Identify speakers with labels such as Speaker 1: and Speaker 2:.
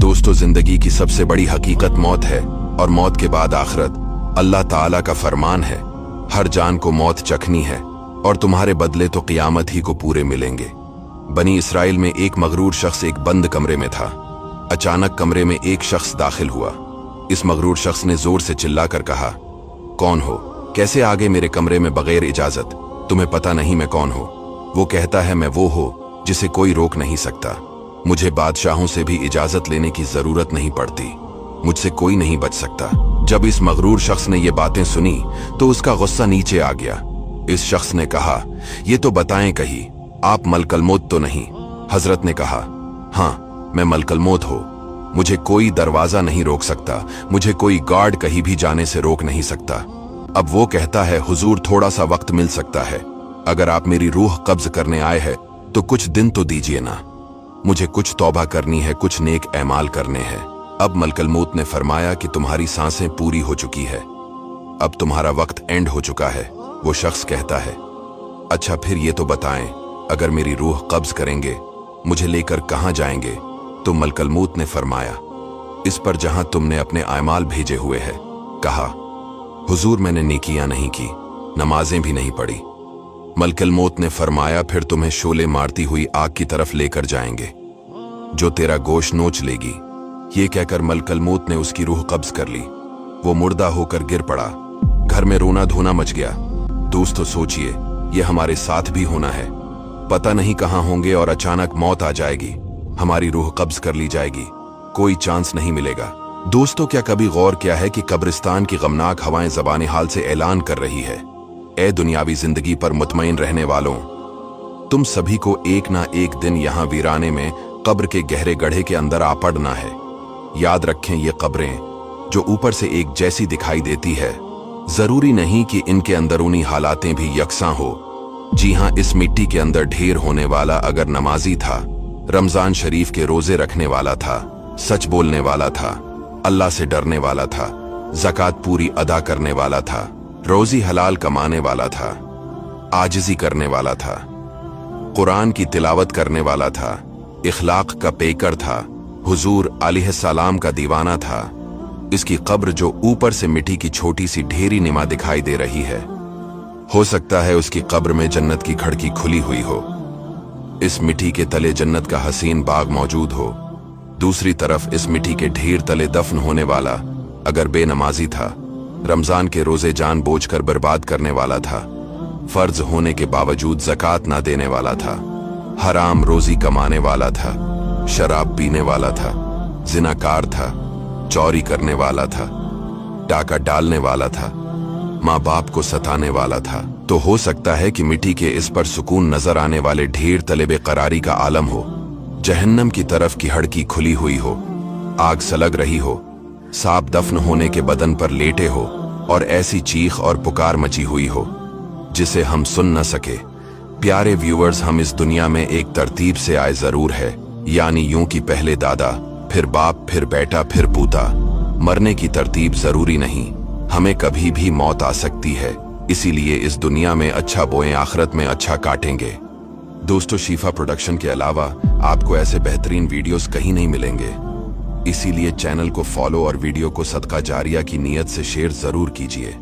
Speaker 1: दोस्तों, जिंदगी की सबसे बड़ी हकीकत मौत है और मौत के बाद आखिरत। अल्लाह ताला का फरमान है, हर जान को मौत चखनी है और तुम्हारे बदले तो क़ियामत ही को पूरे मिलेंगे। बनी इसराइल में एक मगरूर शख्स एक बंद कमरे में था। अचानक कमरे में एक शख्स दाखिल हुआ। इस मगरूर शख्स ने जोर से चिल्लाकर कहा, कौन हो? कैसे आ गए मेरे कमरे में बगैर इजाजत? तुम्हें पता नहीं मैं कौन हूं? वो कहता है, मैं वो हो जिसे कोई रोक नहीं सकता। मुझे बादशाहों से भी इजाजत लेने की जरूरत नहीं पड़ती। मुझसे कोई नहीं बच सकता। जब इस मगरूर शख्स ने ये बातें सुनी तो उसका गुस्सा नीचे आ गया। इस शख्स ने कहा, ये तो बताएं कहीं, आप मलकल मौत तो नहीं? हजरत ने कहा, हाँ, मैं मलकल मौत हो। मुझे कोई दरवाजा नहीं रोक सकता, मुझे कोई गार्ड कहीं भी जाने से रोक नहीं सकता। अब वो कहता है, हुजूर थोड़ा सा वक्त मिल सकता है। अगर आप मेरी रूह कब्ज करने आए हैं तो कुछ दिन तो दीजिए ना। मुझे कुछ तौबा करनी है, कुछ नेक ऐमाल करने हैं। अब मलकल मौत ने फरमाया कि तुम्हारी सांसें पूरी हो चुकी है, अब तुम्हारा वक्त एंड हो चुका है। वो शख्स कहता है, अच्छा फिर ये तो बताएं, अगर मेरी रूह कब्ज करेंगे मुझे लेकर कहां जाएंगे? तो मलकल मौत ने फरमाया, इस पर जहां तुमने अपने आमाल भेजे हुए हैं। कहा, हुजूर मैंने नेकियां नहीं की, नमाजें भी नहीं पढ़ी। मलकल मौत ने फरमाया, फिर तुम्हें शोले मारती हुई आग की तरफ लेकर जाएंगे जो तेरा गोश्त नोच लेगी। ये कहकर मलकल मौत ने उसकी रूह कब्ज कर ली। वो मुर्दा होकर गिर पड़ा। घर में रोना धोना मच गया। दोस्तों सोचिए, ये हमारे साथ भी होना है। पता नहीं कहां होंगे और अचानक मौत आ जाएगी, हमारी रूह कब्ज कर ली जाएगी, कोई चांस नहीं मिलेगा। दोस्तों, क्या कभी गौर किया है कि कब्रिस्तान की गमनाक हवाएं ज़बान हाल से ऐलान कर रही है, ए दुनियावी जिंदगी पर मुतमईन रहने वालों, तुम सभी को एक ना एक दिन यहां वीराने में कब्र के गहरे गड्ढे के अंदर आ पड़ना है। याद रखें, ये कब्रें जो ऊपर से एक जैसी दिखाई देती है, जरूरी नहीं कि इनके अंदरूनी हालातें भी यकसां हो। जी हां, इस मिट्टी के अंदर ढेर होने वाला अगर नमाजी था, रमजान शरीफ के रोजे रखने वाला था, सच बोलने वाला था, अल्लाह से डरने वाला था, ज़कात पूरी अदा करने वाला था, रोजी हलाल कमाने वाला था, आजिज़ी करने वाला था, कुरान की तिलावत करने वाला था, इखलाक का पेकर था, हुजूर अलैहिस्सलाम का दीवाना था। इसकी कब्र जो ऊपर से मिट्टी की छोटी सी ढेरी निमा दिखाई दे रही है, हो सकता है उसकी कब्र में जन्नत की खिड़की खुली हुई हो। इस मिट्टी के तले जन्नत का हसीन बाग मौजूद हो। दूसरी तरफ इस मिट्टी के ढेर तले दफन होने वाला अगर बेनमाजी था, रमजान के रोजे जानबूझकर बर्बाद करने वाला था, फर्ज होने के बावजूद ज़कात ना देने वाला था, हराम रोजी कमाने वाला था, शराब पीने वाला था, जिनाकार था, चोरी करने वाला था, डाका डालने वाला था, माँ बाप को सताने वाला था, तो हो सकता है कि मिट्टी के इस पर सुकून नजर आने वाले ढेर तले बेकरारी का आलम हो। जहन्नम की तरफ की हड़की खुली हुई हो, आग सलग रही हो, सांप दफन होने के बदन पर लेटे हो और ऐसी चीख और पुकार मची हुई हो जिसे हम सुन न सके। प्यारे व्यूअर्स, हम इस दुनिया में एक तरतीब से आए जरूर है, यानी यूं कि पहले दादा, फिर बाप, फिर बेटा, फिर पूता। मरने की तरतीब जरूरी नहीं, हमें कभी भी मौत आ सकती है, इसीलिए इस दुनिया में अच्छा बोएं, आखिरत में अच्छा काटेंगे। दोस्तों, शीफा प्रोडक्शन के अलावा आपको ऐसे बेहतरीन वीडियोस कहीं नहीं मिलेंगे, इसीलिए चैनल को फॉलो और वीडियो को सदका जारिया की नीयत से शेयर जरूर कीजिए।